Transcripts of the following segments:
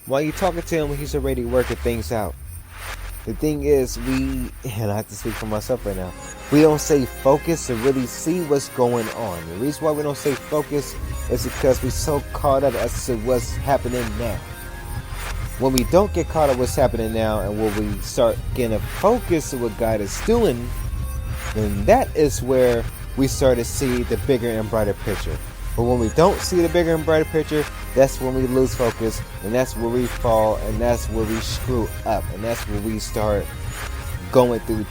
While you're talking to him, he's already working things out. The thing is, and I have to speak for myself right now, we don't stay focused to really see what's going on. The reason why we don't stay focused is because we're so caught up as to what's happening now. When we don't get caught up what's happening now, and when we start getting a focus of what God is doing, then that is where we start to see the bigger and brighter picture. But when we don't see the bigger and brighter picture, that's when we lose focus, and that's where we fall, and that's where we screw up, and that's where we start going through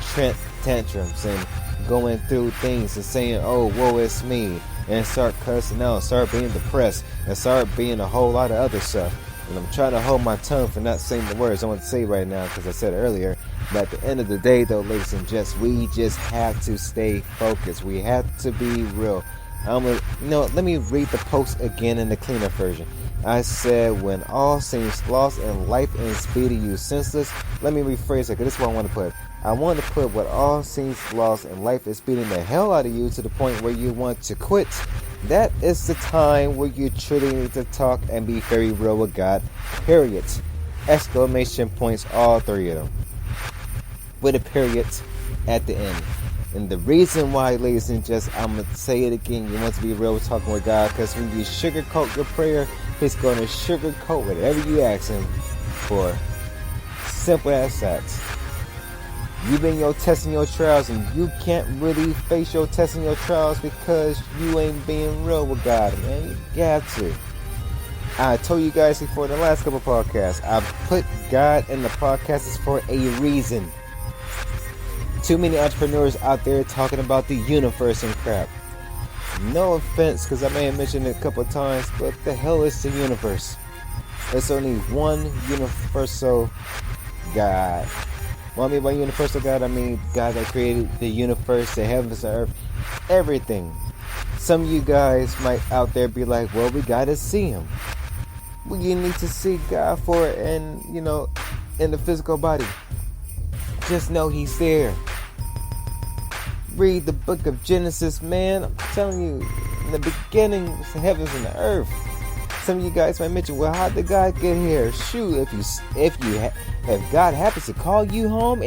tantrums and going through things and saying, oh, woe is me, and start cussing out, start being depressed, and start being a whole lot of other stuff. And I'm trying to hold my tongue for not saying the words I want to say right now, because I said earlier. But at the end of the day, though, ladies and gents, we just have to stay focused. We have to be real. Let me read the post again in the cleaner version. I said, when all seems lost and life is beating you senseless. Let me rephrase it, because this is what I want to put. I want to put what all seems lost and life is beating the hell out of you to the point where you want to quit. That is the time where you truly need to talk and be very real with God. Period. Exclamation points, all three of them. With a period at the end. And the reason why, ladies and gents, I'm going to say it again, you want to be real with talking with God, because when you sugarcoat your prayer, He's going to sugarcoat whatever you ask Him for. Simple as that. You've been your tests and your trials, and you can't really face your tests and your trials because you ain't being real with God, man. You got to. I told you guys before the last couple podcasts, I put God in the podcasts for a reason. Too many entrepreneurs out there talking about the universe and crap. No offense, because I may have mentioned it a couple of times, but the hell is the universe? There's only one universal God. What I mean by universal God, I mean God that created the universe, the heavens, the earth, everything. Some of you guys might out there be like, well, we gotta see Him. Well, you need to see God for it, and in the physical body. Just know He's there. Read the book of Genesis, man. I'm telling you, in the beginning was the heavens and the earth. Some of you guys might mention, well, how did God get here? Shoot, if God happens to call you home,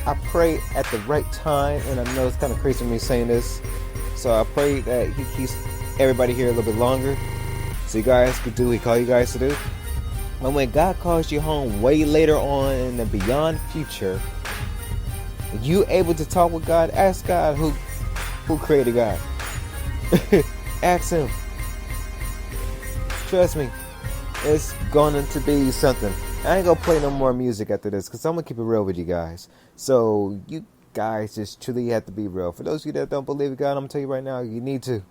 I pray at the right time, and I know it's kind of crazy me saying this, so I pray that He keeps everybody here a little bit longer, so you guys could do what He called you guys to do. And when God calls you home way later on in the beyond future, you able to talk with God, ask God who created God. Ask Him. Trust me, it's going to be something. I ain't gonna play no more music after this, because I'm gonna keep it real with you guys. So you guys just truly have to be real. For those of you that don't believe in God, I'm gonna tell you right now, you need to.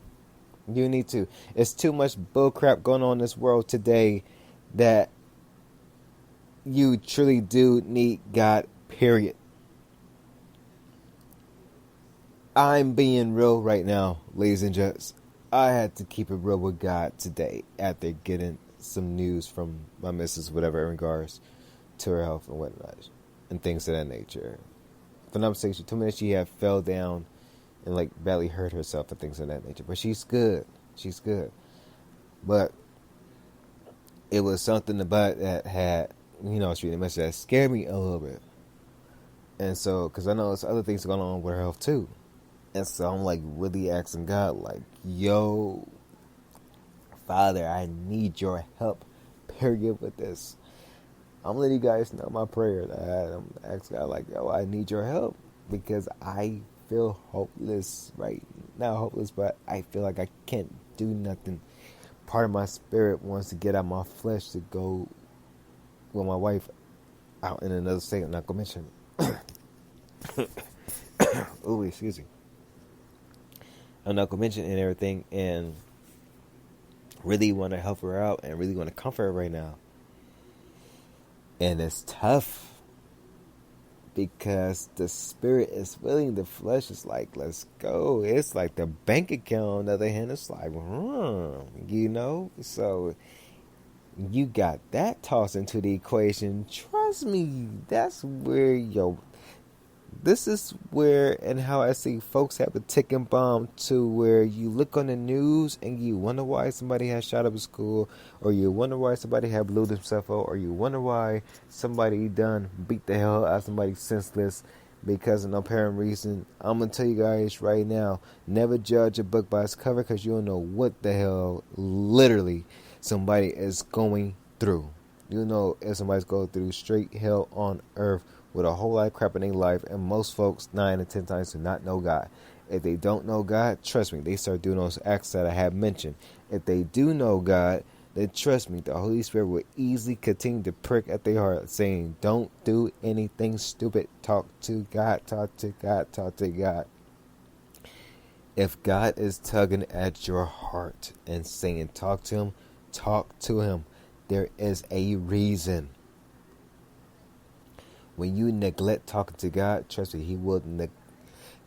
You need to. It's too much bullcrap going on in this world today that you truly do need God, period. I'm being real right now, ladies and gents. I had to keep it real with God today after getting some news from my missus, whatever, in regards to her health and whatnot, and things of that nature. If I'm not mistaken, she told me that she had fell down and badly hurt herself and things of that nature. But she's good. She's good. But it was something about that had, it's really much that scared me a little bit. And so, because I know there's other things going on with her health too. And so I'm really asking God, yo, Father, I need your help, period, with this. I'm letting you guys know my prayer that I'm asking God, yo, I need your help, because I feel hopeless right now. Hopeless, but I feel like I can't do nothing. Part of my spirit wants to get out my flesh to go with my wife out in another state. I'm not going to mention. Oh, excuse me. I'm not going to mention and everything, and really want to help her out and really want to comfort her right now. And it's tough, because the spirit is willing, the flesh is let's go. It's like the bank account, on the other hand, it's so you got that tossed into the equation. Trust me, that's where this is where and how I see folks have a ticking bomb to where you look on the news and you wonder why somebody has shot up a school, or you wonder why somebody had blew themselves out, or you wonder why somebody done beat the hell out of somebody senseless because of no apparent reason. I'm going to tell you guys right now, never judge a book by its cover, because you don't know what the hell literally somebody is going through. You know if somebody's going through straight hell on earth with a whole lot of crap in their life, and most folks 9 to 10 times do not know God. If they don't know God, trust me, they start doing those acts that I have mentioned. If they do know God, then trust me, the Holy Spirit will easily continue to prick at their heart, saying, don't do anything stupid. Talk to God, talk to God, talk to God. If God is tugging at your heart and saying, talk to Him, talk to Him. There is a reason. When you neglect talking to God, trust me,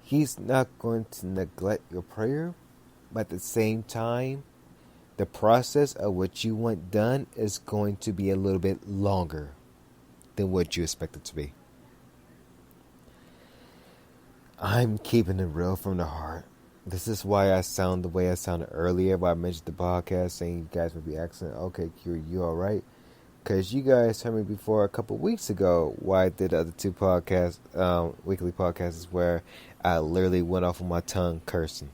He's not going to neglect your prayer. But at the same time, the process of what you want done is going to be a little bit longer than what you expect it to be. I'm keeping it real from the heart. This is why I sound the way I sounded earlier, why I mentioned the podcast, saying you guys would be asking, okay, Q, you all right? Because you guys heard me before a couple weeks ago why I did the other two podcasts, weekly podcasts, where I literally went off on my tongue cursing.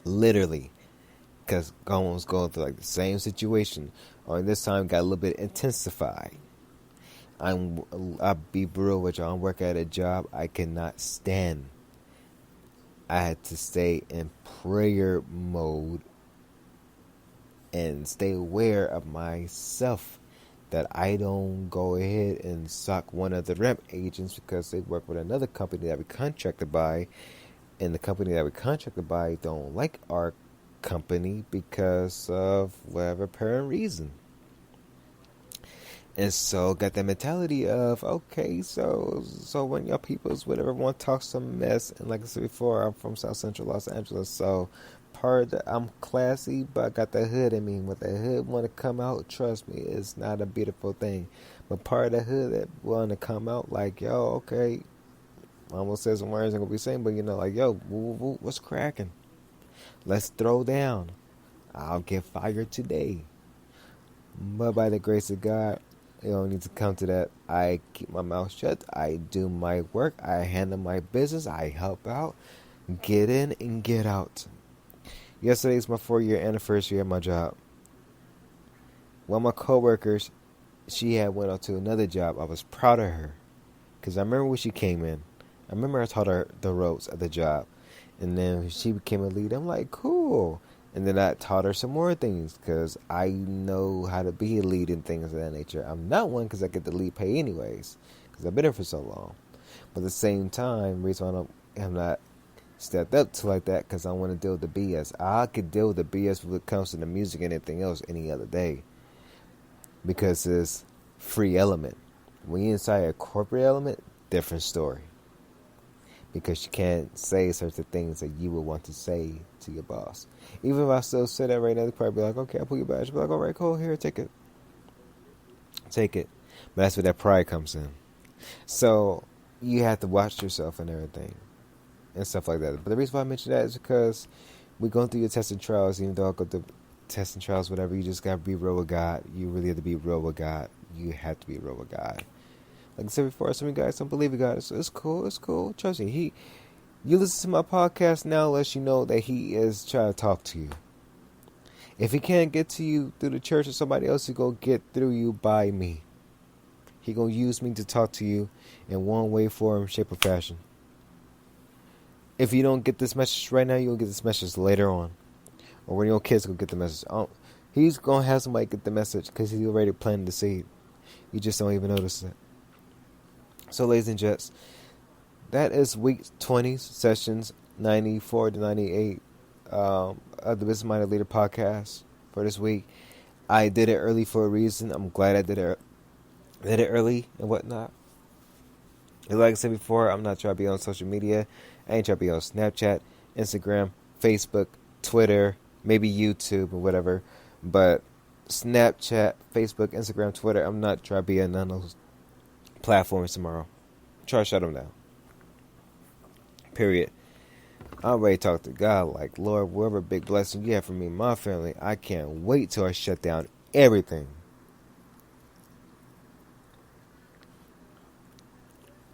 Literally. Because I was going through like the same situation. Only this time got a little bit intensified. I'll be real with y'all. I'm working at a job I cannot stand. I had to stay in prayer mode and stay aware of myself, that I don't go ahead and suck one of the rep agents because they work with another company that we contracted by, and the company that we contracted by don't like our company because of whatever apparent reason. And so got that mentality of, okay, so when y'all peoples, whatever, want to talk some mess, and like I said before, I'm from South Central Los Angeles, so I'm classy, but I got the hood in me. When the hood want to come out, trust me, it's not a beautiful thing. But part of the hood that want to come out, like, yo, okay, I almost said some words I'm going to be saying, but like, yo, what's cracking? Let's throw down. I'll get fired today. But by the grace of God, you don't need to come to that. I keep my mouth shut. I do my work. I handle my business. I help out. Get in and get out. Yesterday is my 4-year anniversary at my job. One of my coworkers, she had went on to another job. I was proud of her, because I remember when she came in. I remember I taught her the ropes of the job, and then she became a lead. I'm like, cool. And then I taught her some more things, because I know how to be a lead and things of that nature. I'm not one because I get the lead pay anyways, because I've been here for so long. But at the same time, the reason why I'm not stepped up to like that, because I want to deal with the BS. I could deal with the BS when it comes to the music and anything else any other day, because it's free element. When you're inside a corporate element, different story, because you can't say certain things that you would want to say to your boss. Even if I still say that right now, they'd probably be like, okay, I'll put your badge. Be like, all right, cool, here, take it. But that's where that pride comes in. So you have to watch yourself and everything and stuff like that. But the reason why I mention that is because we're going through your tests and trials. Even though I go through tests and trials, whatever, you just got to be real with God. You really have to be real with God. You have to be real with God. Like I said before, some of you guys don't believe in God. It's cool. Trust me. You listen to my podcast now, lets you know that He is trying to talk to you. If He can't get to you through the church or somebody else, He gonna get through you by me. He gonna use me to talk to you in one way, form, shape, or fashion. If you don't get this message right now, you'll get this message later on, or when your kids go get the message. He's gonna have somebody get the message because He already planted the seed. You just don't even notice it. So, ladies and gents, that is week 20, sessions 94 to 98 of the Business Minded Leader podcast for this week. I did it early for a reason. I'm glad I did it early and whatnot. And like I said before, I'm not trying to be on social media. I ain't trying to be on Snapchat, Instagram, Facebook, Twitter, maybe YouTube or whatever. But Snapchat, Facebook, Instagram, Twitter, I'm not trying to be on none of those platforms tomorrow. Try to shut them down. Period. I already talked to God like, Lord, whatever big blessing you have for me and my family, I can't wait till I shut down everything.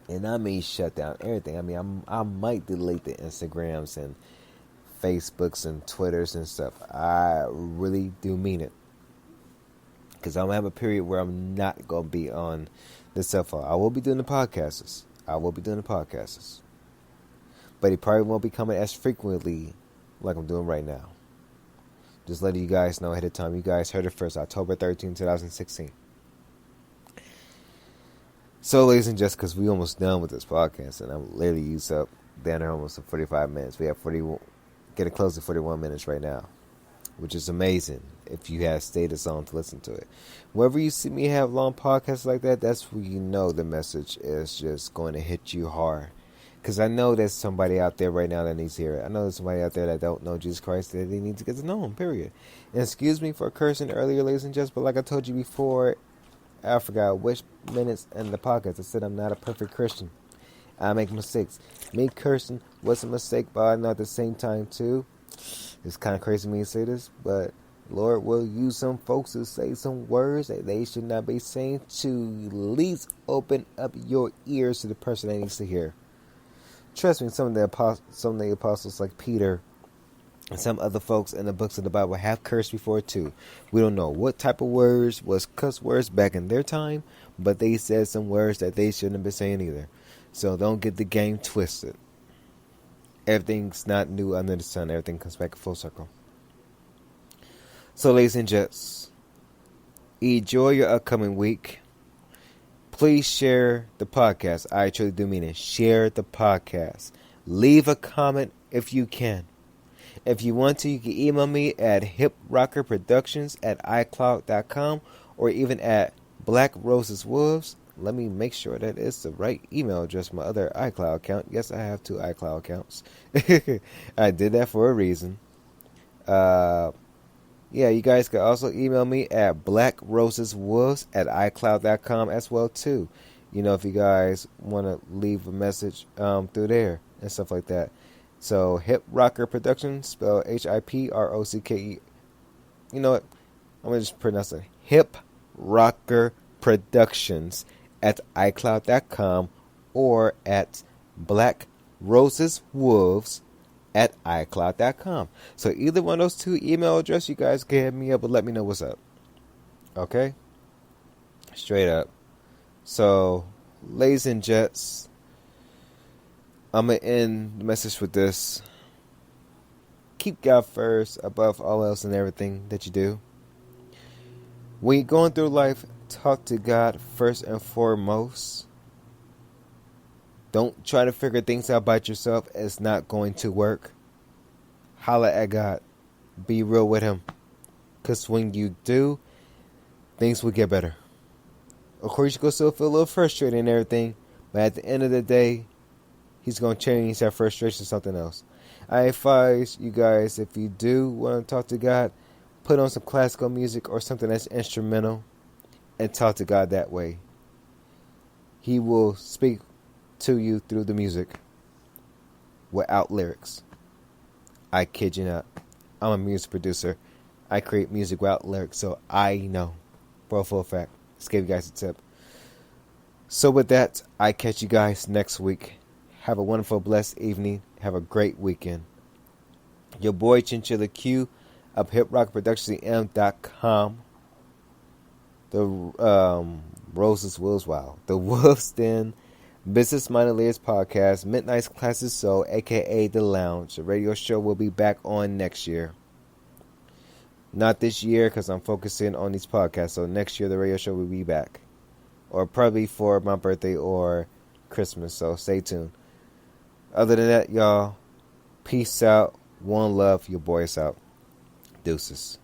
And I mean shut down everything. I mean, I might delete the Instagrams and Facebooks and Twitters and stuff. I really do mean it. Because I'm going to have a period where I'm not going to be on the cell phone. I will be doing the podcasts. But it probably won't be coming as frequently like I'm doing right now. Just letting you guys know ahead of time. You guys heard it first. October 13, 2016. So, ladies and gents, because we almost done with this podcast, and I'm literally used up down there almost 45 minutes. We have getting close to 41 minutes right now, which is amazing if you have stayed us on to listen to it. Wherever you see me have long podcasts like that, that's where you know the message is just going to hit you hard. Because I know there's somebody out there right now that needs to hear it. I know there's somebody out there that don't know Jesus Christ, that they need to get to know him, period. And excuse me for cursing earlier, ladies and gents, but like I told you before, I forgot which minutes in the podcast I said I'm not a perfect Christian. I make mistakes. Me cursing was a mistake, but I know at the same time too, it's kind of crazy me to say this, but Lord will use some folks to say some words that they should not be saying, to at least open up your ears to the person that needs to hear. Trust me, some of the apostles like Peter and some other folks in the books of the Bible have cursed before too. We don't know what type of words was cuss words back in their time, but they said some words that they shouldn't have been saying either. So don't get the game twisted. Everything's not new under the sun. Everything comes back full circle. So, ladies and gents, enjoy your upcoming week. Please share the podcast. I truly do mean it. Share the podcast. Leave a comment if you can. If you want to, you can email me at hiprockerproductions@icloud.com or even at Black Roses Wolves. Let me make sure that it's the right email address. My other iCloud account. Yes, I have 2 iCloud accounts. I did that for a reason. Yeah, you guys can also email me at blackroseswolves@icloud.com as well too. You know, if you guys want to leave a message through there and stuff like that. So, Hip Rocker Productions, spelled HIPROCKE. You know what? I'm going to just pronounce it. Hip Rocker Productions @icloud.com or at blackroseswolves@icloud.com. So either one of those 2 email addresses, you guys can hit me up and let me know what's up. Okay? Straight up. So, ladies and gents, I'm going to end the message with this. Keep God first above all else and everything that you do. When you're going through life, talk to God first and foremost. Don't try to figure things out by yourself. It's not going to work. Holla at God. Be real with him. Because when you do, things will get better. Of course, you're going to still feel a little frustrated and everything. But at the end of the day, he's going to change that frustration to something else. I advise you guys, if you do want to talk to God, put on some classical music or something that's instrumental and talk to God that way. He will speak to you through the music without lyrics. I kid you not. I'm a music producer. I create music without lyrics, so I know for a full fact. Just gave you guys a tip. So with that, I catch you guys next week. Have a wonderful, blessed evening. Have a great weekend. Your boy Chinchilla Q of hiprockproductionsm.com. The Roses Wolves, wow. The Wolves Den Business Minded Leaders Podcast, Midnight's Classic Soul, aka The Lounge. The radio show will be back on next year. Not this year because I'm focusing on these podcasts. So next year the radio show will be back. Or probably for my birthday or Christmas. So stay tuned. Other than that, y'all, peace out. One love. Your boy is out. Deuces.